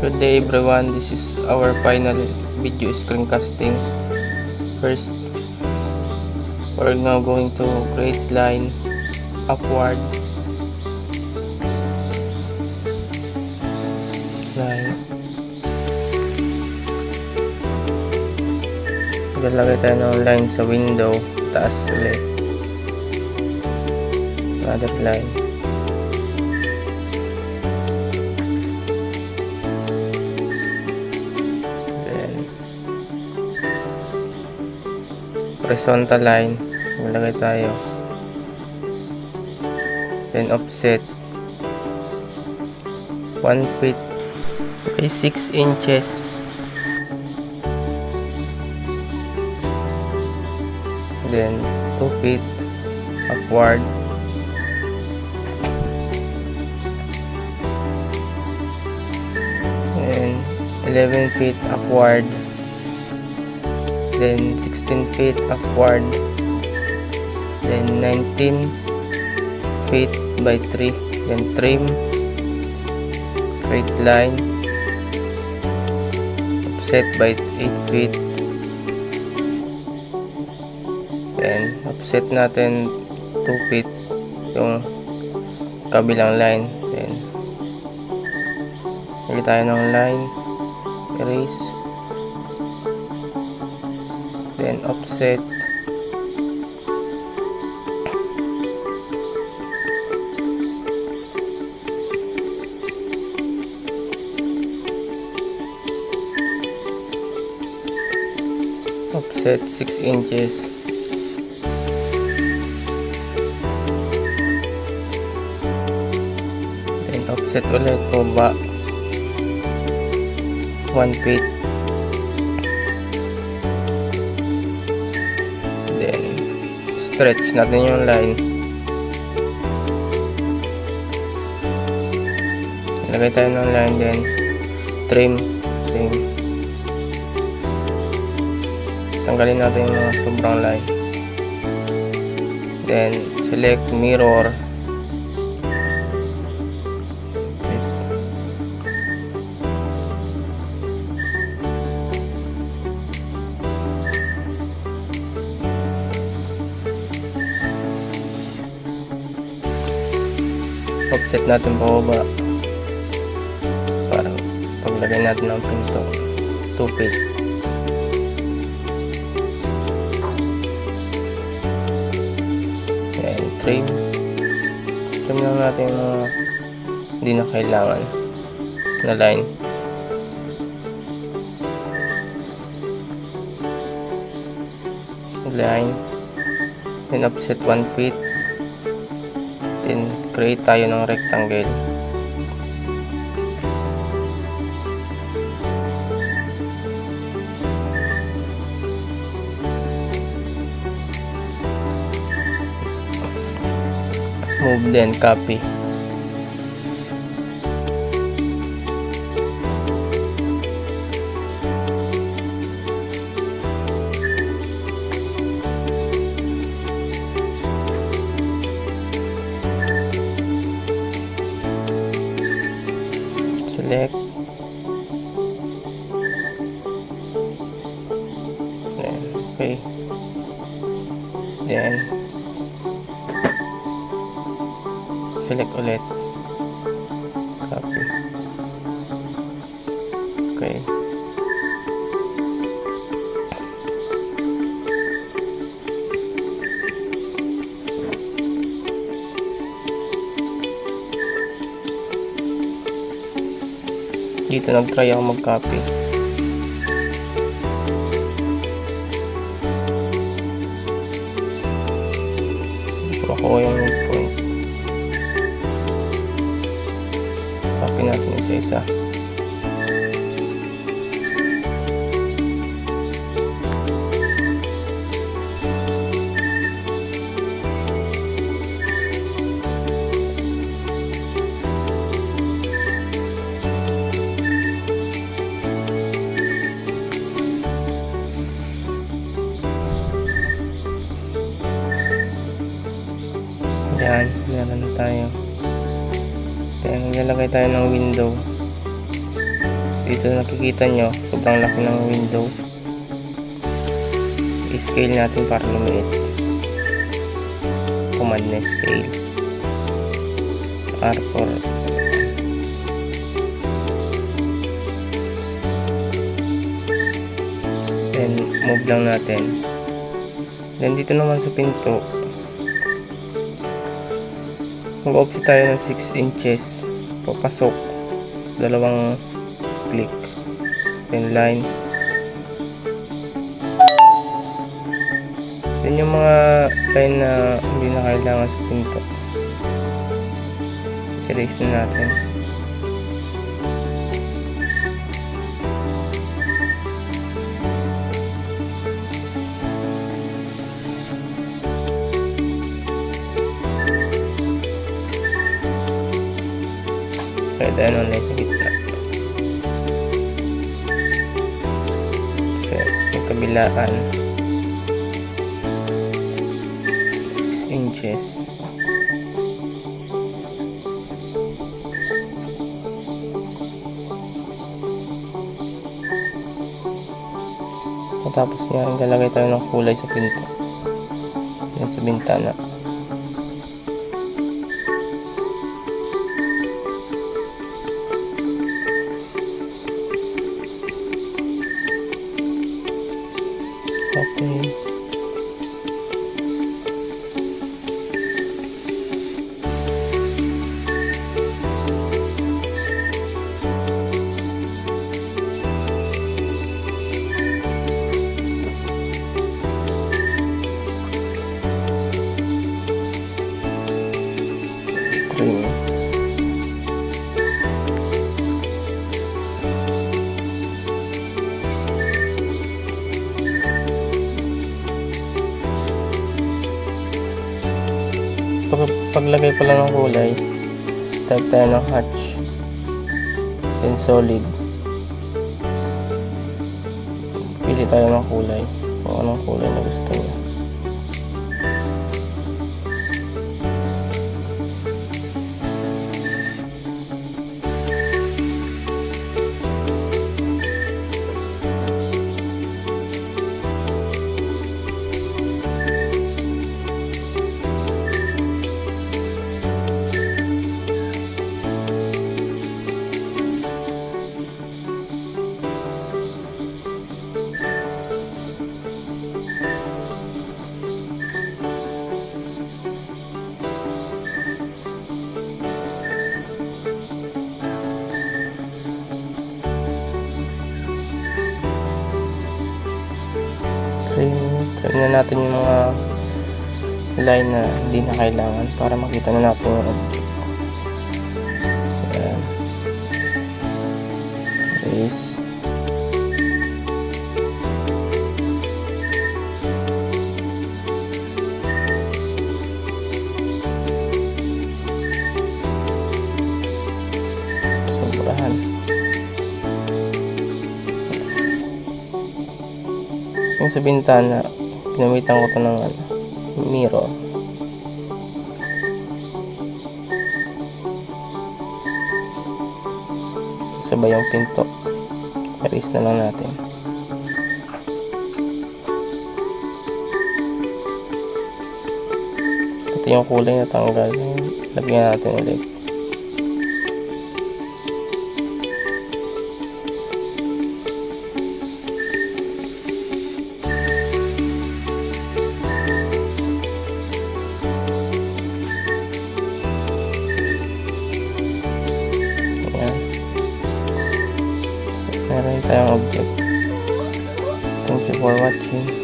Good day everyone, this is our final video screencasting. First, we're now going to create line upward, line, lalagay tayo ng line sa window, taas ulit, another line, horizontal line, malagay tayo, then offset 1 feet by 6 inches, then 2 feet upward, and 11 feet upward, then 16 feet upward, then 19 feet by 3, then trim, straight line, offset by 8 feet, then offset natin 2 feet yung kabilang line, then lagyan tayo ng line, erase, then offset offset 6 inches, then offset ulit baba 1 feet, stretch natin yung line, ilagay tayo ng line, then trim, tanggalin natin yung mga sobrang line, then select mirror, offset natin pababa para paglagay natin ng pinto 2 feet, and trim lang natin yung mga hindi na kailangan na line, then offset 1 feet, then create tayo ng rectangle, move, then copy, select, okay, then select ulit, copy, okay, dito nag-try ako mag-copy, ako yung point, copy natin isa-isa, yan, meron na tayo. Then, lalagay tayo ng window. dito nakikita nyo, sobrang laki ng window. I-scale natin para lumiit. Command na scale. R4. Then move lang natin. Then dito naman sa pinto, mag-offset tayo ng 6 inches. Papasok. Dalawang click. Then line. Then yung mga line na hindi na kailangan sa pinto, erase na natin. So dahil ulit sa gitna. So yung kabilaan 6 inches. Tapos yan, lalagay tayo ng kulay sa pinto. Yan sa bintana. Okay. Trim. Paglagay pa lang ng kulay, type tayo ng hatch, then solid. Pili tayo ng kulay kung anong kulay na gusto niya. Trim na natin yung mga line na hindi na kailangan para makita na natin yung object. Ayan. Erase. Sobrahan. Yung sa bintana, pinamitan ko ito ng mirror. Sabay yung pinto. Erase na lang natin. Ito yung kulay na tanggal. Lagyan natin ulit. Meron tayong object. Thank you for watching.